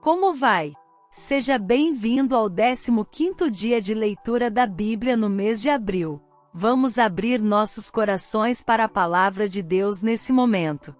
Como vai? Seja bem-vindo ao 15º dia de leitura da Bíblia no mês de abril. Vamos abrir nossos corações para a palavra de Deus nesse momento.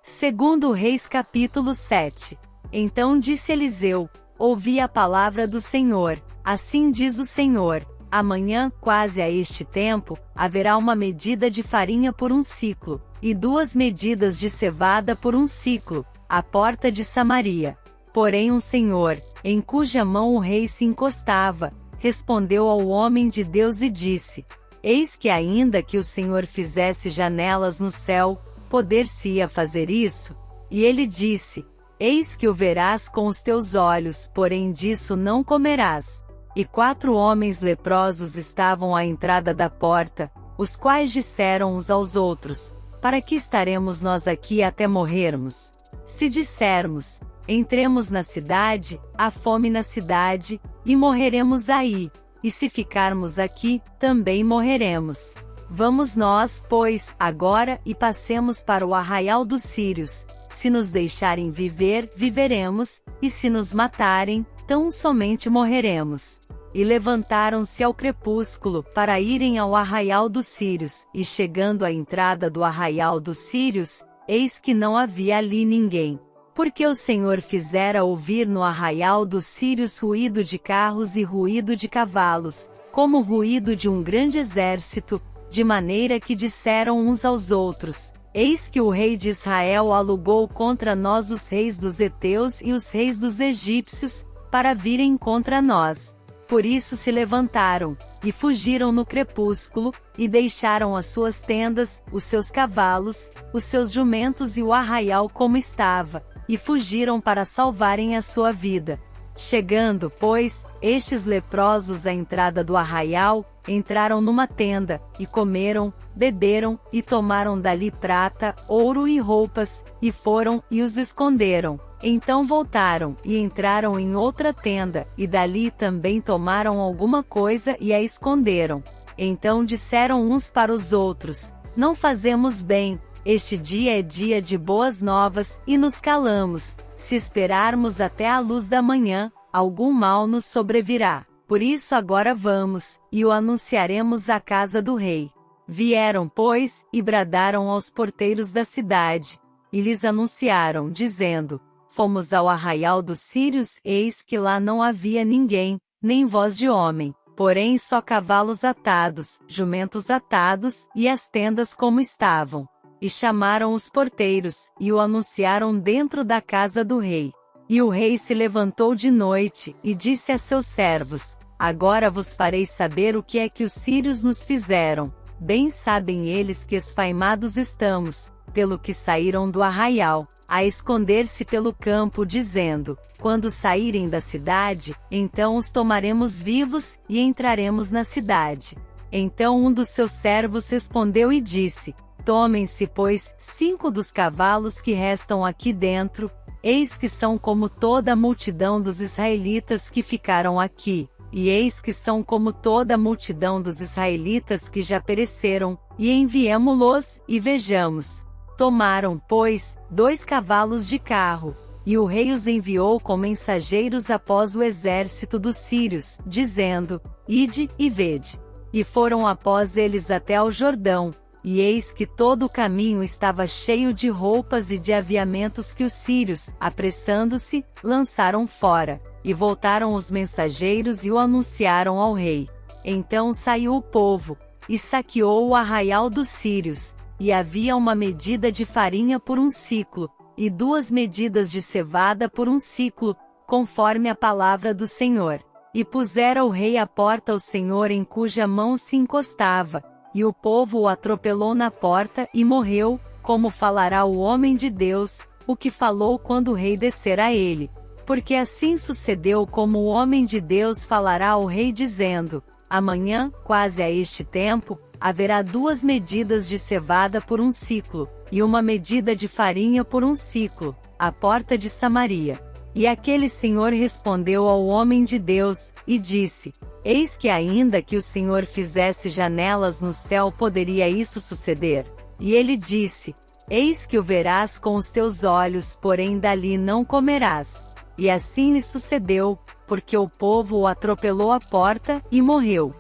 Segundo Reis capítulo 7. Então disse Eliseu: ouvi a palavra do Senhor. Assim diz o Senhor: amanhã, quase a este tempo, haverá uma medida de farinha por um siclo, e 2 medidas de cevada por um siclo, à porta de Samaria. Porém o Senhor, em cuja mão o rei se encostava, respondeu ao homem de Deus e disse: eis que ainda que o Senhor fizesse janelas no céu, poder-se-ia fazer isso? E ele disse: eis que o verás com os teus olhos, porém disso não comerás. E 4 homens leprosos estavam à entrada da porta, os quais disseram uns aos outros: para que estaremos nós aqui até morrermos? Se dissermos: entremos na cidade, há fome na cidade, e morreremos aí, e se ficarmos aqui, também morreremos. Vamos nós, pois, agora, e passemos para o arraial dos sírios. Se nos deixarem viver, viveremos, e se nos matarem, tão somente morreremos. E levantaram-se ao crepúsculo, para irem ao arraial dos sírios, e chegando à entrada do arraial dos sírios, eis que não havia ali ninguém. Porque o Senhor fizera ouvir no arraial dos sírios ruído de carros e ruído de cavalos, como o ruído de um grande exército, de maneira que disseram uns aos outros: eis que o rei de Israel alugou contra nós os reis dos heteus e os reis dos egípcios, para virem contra nós. Por isso se levantaram, e fugiram no crepúsculo, e deixaram as suas tendas, os seus cavalos, os seus jumentos e o arraial como estava, e fugiram para salvarem a sua vida. Chegando, pois, estes leprosos à entrada do arraial, entraram numa tenda, e comeram, beberam, e tomaram dali prata, ouro e roupas, e foram, e os esconderam. Então voltaram, e entraram em outra tenda, e dali também tomaram alguma coisa e a esconderam. Então disseram uns para os outros: não fazemos bem, este dia é dia de boas novas, e nos calamos. Se esperarmos até a luz da manhã, algum mal nos sobrevirá. Por isso agora vamos, e o anunciaremos à casa do rei. Vieram, pois, e bradaram aos porteiros da cidade, e lhes anunciaram, dizendo: fomos ao arraial dos sírios, eis que lá não havia ninguém, nem voz de homem, porém só cavalos atados, jumentos atados, e as tendas como estavam. E chamaram os porteiros, e o anunciaram dentro da casa do rei. E o rei se levantou de noite, e disse a seus servos: agora vos farei saber o que é que os sírios nos fizeram. Bem sabem eles que esfaimados estamos, pelo que saíram do arraial, a esconder-se pelo campo, dizendo: quando saírem da cidade, então os tomaremos vivos, e entraremos na cidade. Então um dos seus servos respondeu e disse: tomem-se, pois, 5 dos cavalos que restam aqui dentro, eis que são como toda a multidão dos israelitas que ficaram aqui, e eis que são como toda a multidão dos israelitas que já pereceram, e enviemo-los, e vejamos. Tomaram, pois, 2 cavalos de carro, e o rei os enviou com mensageiros após o exército dos sírios, dizendo: ide, e vede. E foram após eles até ao Jordão, e eis que todo o caminho estava cheio de roupas e de aviamentos que os sírios, apressando-se, lançaram fora. E voltaram os mensageiros e o anunciaram ao rei. Então saiu o povo, e saqueou o arraial dos sírios, e havia uma medida de farinha por um siclo, e 2 medidas de cevada por um siclo, conforme a palavra do Senhor. E pusera o rei à porta o Senhor em cuja mão se encostava, e o povo o atropelou na porta, e morreu, como falará o homem de Deus, o que falou quando o rei descer a ele. Porque assim sucedeu como o homem de Deus falará ao rei dizendo: amanhã, quase a este tempo, haverá 2 medidas de cevada por um siclo, e uma medida de farinha por um siclo, à porta de Samaria. E aquele senhor respondeu ao homem de Deus, e disse: eis que ainda que o Senhor fizesse janelas no céu, poderia isso suceder? E ele disse: eis que o verás com os teus olhos, porém dali não comerás. E assim lhe sucedeu, porque o povo o atropelou à porta, e morreu.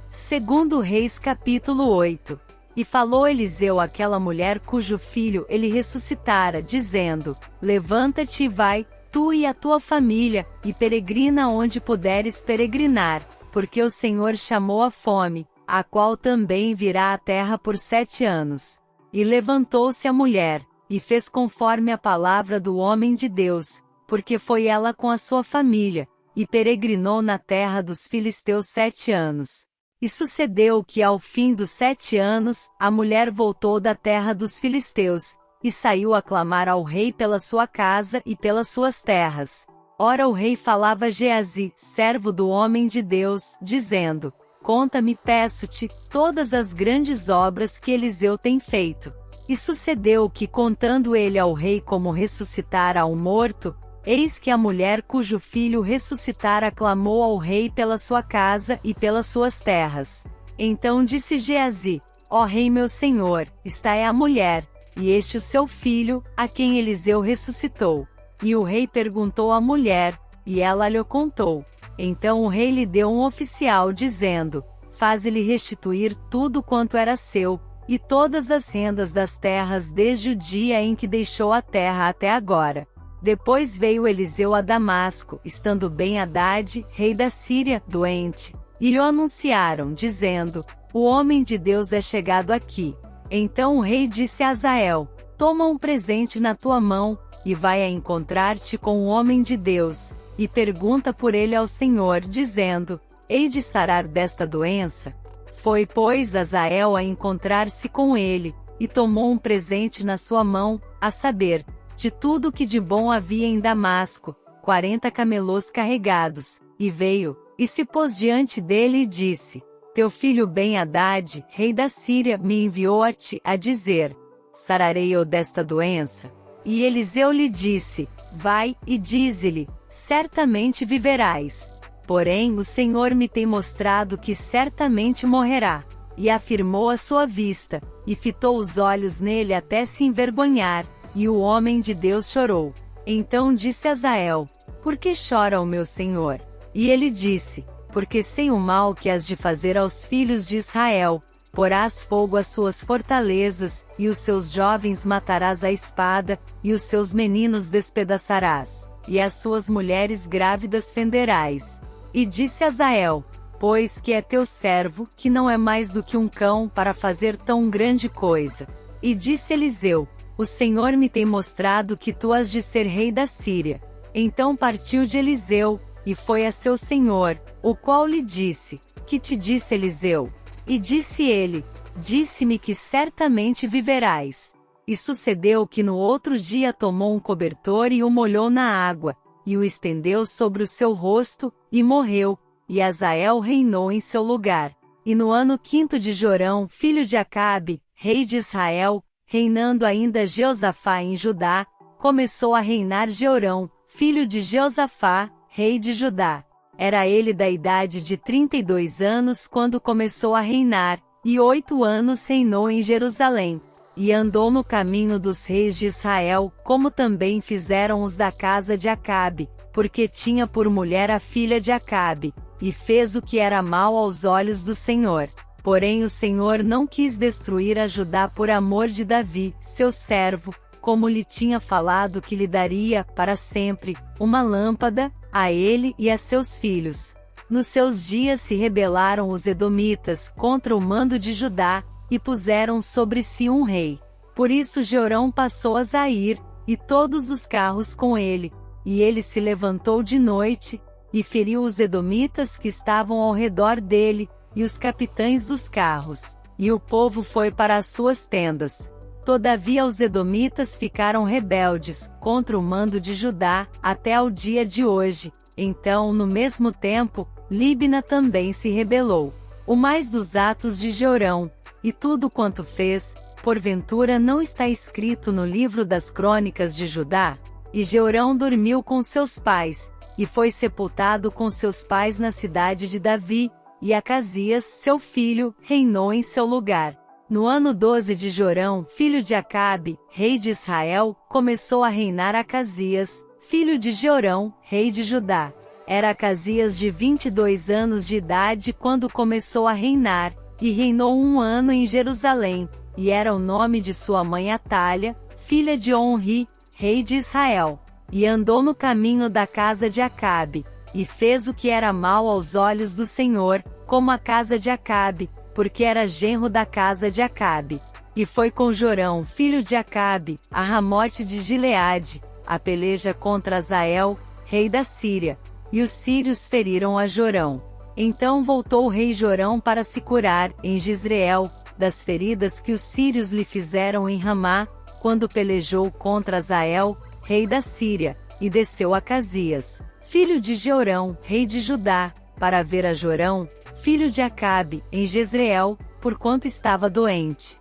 Segundo Reis capítulo 8. E falou Eliseu àquela mulher cujo filho ele ressuscitara, dizendo: Levanta-te e vai, tu e a tua família, e peregrina onde puderes peregrinar, porque o Senhor chamou a fome, a qual também virá à terra por 7 anos. E levantou-se a mulher, e fez conforme a palavra do homem de Deus, porque foi ela com a sua família, e peregrinou na terra dos filisteus 7 anos. E sucedeu que ao fim dos 7 anos, a mulher voltou da terra dos filisteus, e saiu a clamar ao rei pela sua casa e pelas suas terras. Ora o rei falava a Geazi, servo do homem de Deus, dizendo: Conta-me, peço-te, todas as grandes obras que Eliseu tem feito. E sucedeu que, contando ele ao rei como ressuscitara um morto, eis que a mulher cujo filho ressuscitara clamou ao rei pela sua casa e pelas suas terras. Então disse Geazi: Ó rei meu senhor, esta é a mulher, e este o seu filho, a quem Eliseu ressuscitou. E o rei perguntou à mulher, e ela lhe contou. Então o rei lhe deu um oficial dizendo: Faze-lhe restituir tudo quanto era seu, e todas as rendas das terras desde o dia em que deixou a terra até agora. Depois veio Eliseu a Damasco, estando Ben-Hadad, rei da Síria, doente. E lhe anunciaram, dizendo: O homem de Deus é chegado aqui. Então o rei disse a Hazael: Toma um presente na tua mão, e vai a encontrar-te com o homem de Deus, e pergunta por ele ao Senhor, dizendo: Hei de sarar desta doença? Foi, pois, Hazael a encontrar-se com ele, e tomou um presente na sua mão, a saber, de tudo que de bom havia em Damasco, 40 camelôs carregados, e veio, e se pôs diante dele e disse: Teu filho Ben-Hadad, rei da Síria, me enviou a ti, a dizer: Sararei eu desta doença? E Eliseu lhe disse: Vai, e dize-lhe: Certamente viverás. Porém o Senhor me tem mostrado que certamente morrerá. E afirmou a sua vista, e fitou os olhos nele até se envergonhar, e o homem de Deus chorou. Então disse Hazael: Por que chora o meu senhor? E ele disse: Porque sei o mal que has de fazer aos filhos de Israel. Porás fogo às suas fortalezas, e os seus jovens matarás à espada, e os seus meninos despedaçarás, e as suas mulheres grávidas fenderás. E disse Hazael: Pois que é teu servo, que não é mais do que um cão para fazer tão grande coisa. E disse Eliseu: O Senhor me tem mostrado que tu has de ser rei da Síria. Então partiu de Eliseu, e foi a seu senhor, o qual lhe disse: Que te disse Eliseu? E disse ele: Disse-me que certamente viverás. E sucedeu que no outro dia tomou um cobertor e o molhou na água, e o estendeu sobre o seu rosto, e morreu, e Hazael reinou em seu lugar. E no ano 5º de Jorão, filho de Acabe, rei de Israel, reinando ainda Jeosafá em Judá, começou a reinar Jeorão, filho de Jeosafá, rei de Judá. Era ele da idade de 32 anos quando começou a reinar, e 8 anos reinou em Jerusalém. E andou no caminho dos reis de Israel, como também fizeram os da casa de Acabe, porque tinha por mulher a filha de Acabe, e fez o que era mal aos olhos do Senhor. Porém o Senhor não quis destruir a Judá por amor de Davi, seu servo, como lhe tinha falado que lhe daria, para sempre, uma lâmpada, a ele e a seus filhos. Nos seus dias se rebelaram os edomitas contra o mando de Judá, e puseram sobre si um rei. Por isso Jeorão passou a Zair, e todos os carros com ele, e ele se levantou de noite, e feriu os edomitas que estavam ao redor dele, e os capitães dos carros. E o povo foi para as suas tendas. Todavia os edomitas ficaram rebeldes, contra o mando de Judá, até ao dia de hoje. Então no mesmo tempo, Líbina também se rebelou. O mais dos atos de Jeorão, e tudo quanto fez, porventura não está escrito no livro das crônicas de Judá? E Jeorão dormiu com seus pais, e foi sepultado com seus pais na cidade de Davi, e Acasias, seu filho, reinou em seu lugar. No ano 12 de Jorão, filho de Acabe, rei de Israel, começou a reinar Acasias, filho de Jorão, rei de Judá. Era Acasias de 22 anos de idade quando começou a reinar, e reinou 1 ano em Jerusalém, e era o nome de sua mãe Atália, filha de Onri, rei de Israel. E andou no caminho da casa de Acabe, e fez o que era mal aos olhos do Senhor, como a casa de Acabe, porque era genro da casa de Acabe. E foi com Jorão, filho de Acabe, a Ramote de Gileade, a peleja contra Azael, rei da Síria. E os sírios feriram a Jorão. Então voltou o rei Jorão para se curar, em Jezreel, das feridas que os sírios lhe fizeram em Ramá, quando pelejou contra Azael, rei da Síria, e desceu Acasias, filho de Jorão, rei de Judá, para ver a Jorão, filho de Acabe, em Jezreel, porquanto estava doente.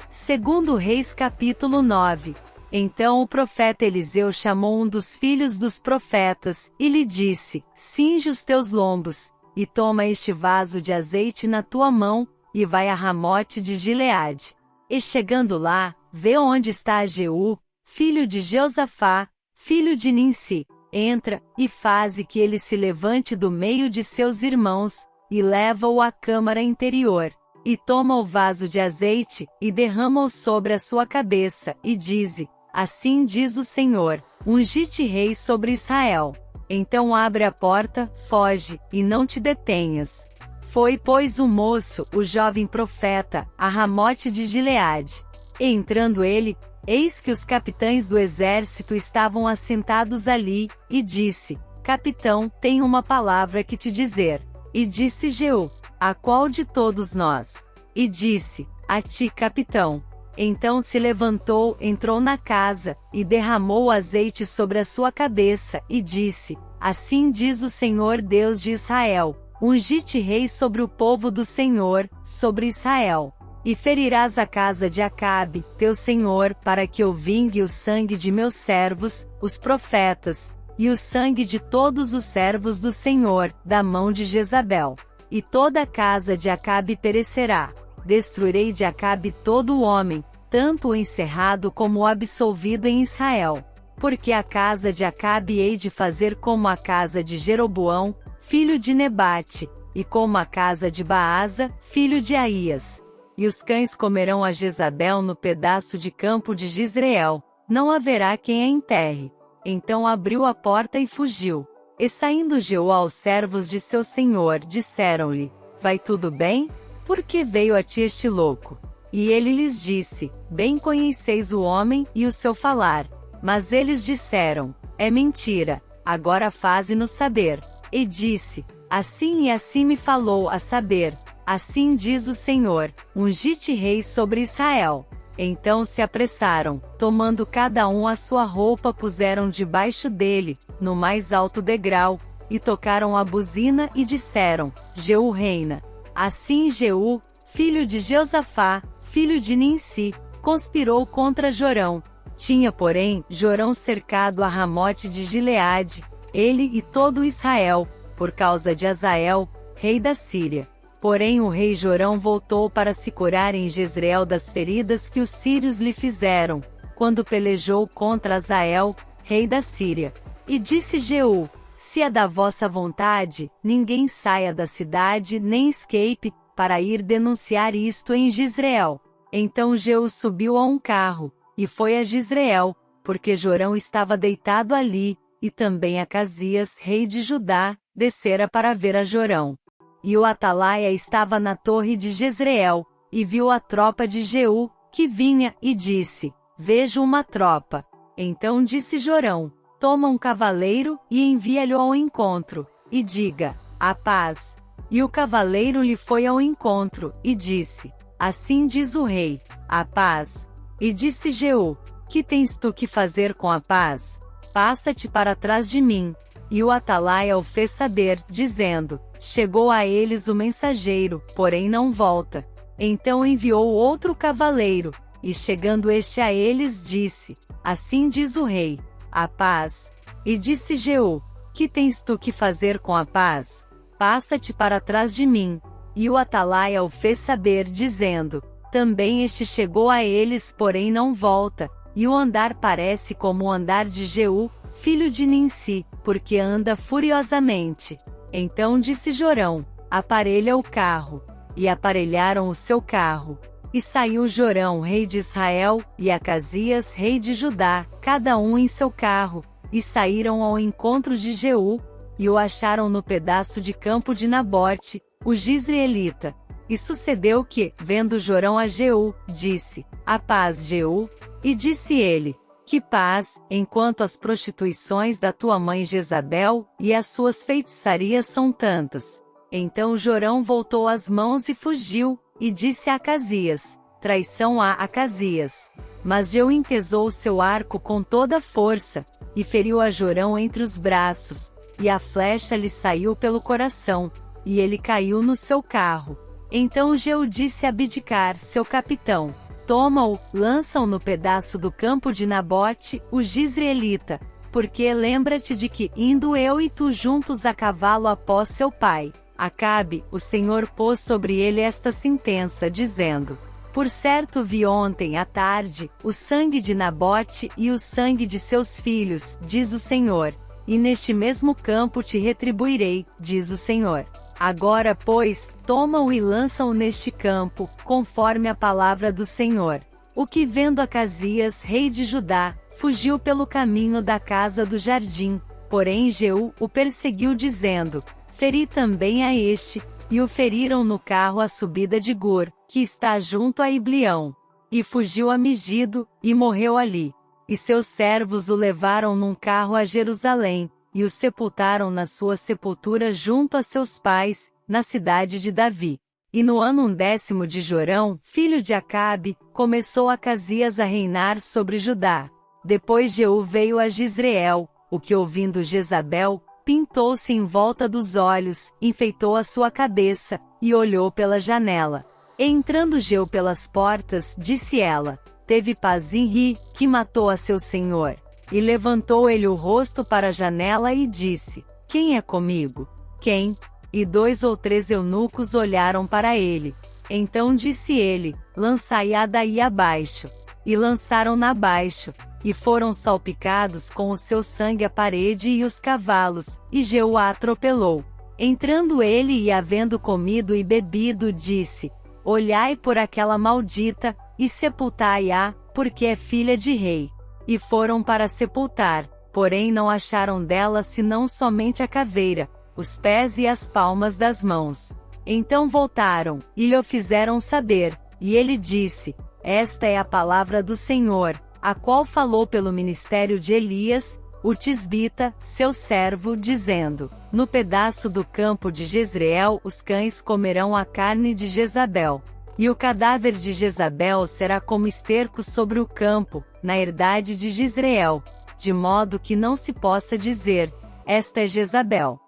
Segundo Reis capítulo 9. Então o profeta Eliseu chamou um dos filhos dos profetas, e lhe disse: cinge os teus lombos, e toma este vaso de azeite na tua mão, e vai a Ramote de Gileade. E chegando lá, vê onde está Jeú, filho de Jeosafá, filho de Ninsi. Entra, e faze que ele se levante do meio de seus irmãos, e leva-o à câmara interior. E toma o vaso de azeite, e derrama-o sobre a sua cabeça, e dize: assim diz o Senhor, ungi-te rei sobre Israel. Então abre a porta, foge, e não te detenhas. Foi, pois, o moço, o jovem profeta, a Ramote de Gileade. E entrando ele, eis que os capitães do exército estavam assentados ali, e disse: capitão, tenho uma palavra que te dizer. E disse Jeú: a qual de todos nós? E disse: a ti, capitão. Então se levantou, entrou na casa, e derramou o azeite sobre a sua cabeça, e disse: assim diz o Senhor Deus de Israel, ungi-te rei sobre o povo do Senhor, sobre Israel. E ferirás a casa de Acabe, teu senhor, para que eu vingue o sangue de meus servos, os profetas, e o sangue de todos os servos do Senhor, da mão de Jezabel. E toda a casa de Acabe perecerá. Destruirei de Acabe todo o homem, tanto o encerrado como o absolvido em Israel. Porque a casa de Acabe hei de fazer como a casa de Jeroboão, filho de Nebate, e como a casa de Baasa, filho de Aías. E os cães comerão a Jezabel no pedaço de campo de Jezreel, não haverá quem a enterre. Então abriu a porta e fugiu. E saindo Jeú aos servos de seu senhor, disseram-lhe: vai tudo bem? Por que veio a ti este louco? E ele lhes disse: bem conheceis o homem e o seu falar. Mas eles disseram: é mentira, agora faze-nos saber. E disse: assim e assim me falou, a saber, assim diz o Senhor, ungi-te rei sobre Israel. Então se apressaram, tomando cada um a sua roupa, puseram debaixo dele, no mais alto degrau, e tocaram a buzina e disseram: Jeú reina. Assim Jeú, filho de Jeosafá, filho de Ninsi, conspirou contra Jorão. Tinha, porém, Jorão cercado a Ramote de Gileade, ele e todo Israel, por causa de Azael, rei da Síria. Porém o rei Jorão voltou para se curar em Jezreel das feridas que os sírios lhe fizeram, quando pelejou contra Azael, rei da Síria. E disse Jeú: se é da vossa vontade, ninguém saia da cidade nem escape, para ir denunciar isto em Jezreel. Então Jeú subiu a um carro, e foi a Jezreel, porque Jorão estava deitado ali, e também Acasias, rei de Judá, descera para ver a Jorão. E o atalaia estava na torre de Jezreel, e viu a tropa de Jeú, que vinha, e disse: vejo uma tropa. Então disse Jorão: toma um cavaleiro, e envia-lhe ao encontro, e diga: a paz. E o cavaleiro lhe foi ao encontro, e disse: assim diz o rei, a paz. E disse Jeú: que tens tu que fazer com a paz? Passa-te para trás de mim. E o atalaia o fez saber, dizendo: chegou a eles o mensageiro, porém não volta. Então enviou outro cavaleiro, e chegando este a eles disse: assim diz o rei, a paz. E disse Jeú: que tens tu que fazer com a paz? Passa-te para trás de mim. E o atalaia o fez saber, dizendo: também este chegou a eles, porém não volta. E o andar parece como o andar de Jeú, filho de Ninsi, porque anda furiosamente. Então disse Jorão: aparelha o carro. E aparelharam o seu carro. E saiu Jorão, rei de Israel, e Acasias, rei de Judá, cada um em seu carro, e saíram ao encontro de Jeú, e o acharam no pedaço de campo de Nabote, o Jizreelita. E sucedeu que, vendo Jorão a Jeú, disse: a paz, Jeú. E disse ele: que paz, enquanto as prostituições da tua mãe Jezabel, e as suas feitiçarias são tantas. Então Jorão voltou as mãos e fugiu, e disse a Acasias: traição a Acasias. Mas Jeú entesou seu arco com toda a força, e feriu a Jorão entre os braços, e a flecha lhe saiu pelo coração, e ele caiu no seu carro. Então Jeú disse a Abidcar, seu capitão: toma-o, lança-o no pedaço do campo de Nabote, o Jizreelita, porque lembra-te de que, indo eu e tu juntos a cavalo após seu pai, Acabe, o Senhor pôs sobre ele esta sentença, dizendo: por certo vi ontem à tarde o sangue de Nabote e o sangue de seus filhos, diz o Senhor, e neste mesmo campo te retribuirei, diz o Senhor. Agora, pois, toma-o e lança-o neste campo, conforme a palavra do Senhor. O que vendo Acasias, rei de Judá, fugiu pelo caminho da casa do jardim, porém Jeú o perseguiu dizendo: feri também a este, e o feriram no carro à subida de Gur, que está junto a Iblião. E fugiu a Megido, e morreu ali. E seus servos o levaram num carro a Jerusalém, e o sepultaram na sua sepultura junto a seus pais, na cidade de Davi. E no ano 10º de Jorão, filho de Acabe, começou Acasias a reinar sobre Judá. Depois Jeú veio a Jizreel, o que ouvindo Jezabel, pintou-se em volta dos olhos, enfeitou a sua cabeça, e olhou pela janela. E entrando Jeú pelas portas, disse ela: teve paz em Ri, que matou a seu senhor. E levantou ele o rosto para a janela e disse: quem é comigo? Quem? E 2 ou 3 eunucos olharam para ele. Então disse ele: lançai-a daí abaixo. E lançaram-na abaixo, e foram salpicados com o seu sangue a parede e os cavalos, e Jeú a atropelou. Entrando ele e havendo comido e bebido, disse: olhai por aquela maldita, e sepultai-a, porque é filha de rei. E foram para sepultar, porém não acharam dela senão somente a caveira, os pés e as palmas das mãos. Então voltaram, e lhe fizeram saber, e ele disse: esta é a palavra do Senhor, a qual falou pelo ministério de Elias, o tisbita, seu servo, dizendo: no pedaço do campo de Jezreel os cães comerão a carne de Jezabel. E o cadáver de Jezabel será como esterco sobre o campo, na herdade de Jezreel, de modo que não se possa dizer: esta é Jezabel.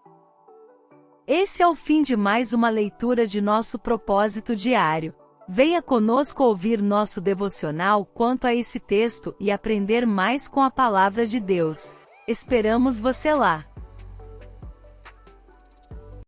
Esse é o fim de mais uma leitura de nosso propósito diário. Venha conosco ouvir nosso devocional quanto a esse texto e aprender mais com a palavra de Deus. Esperamos você lá!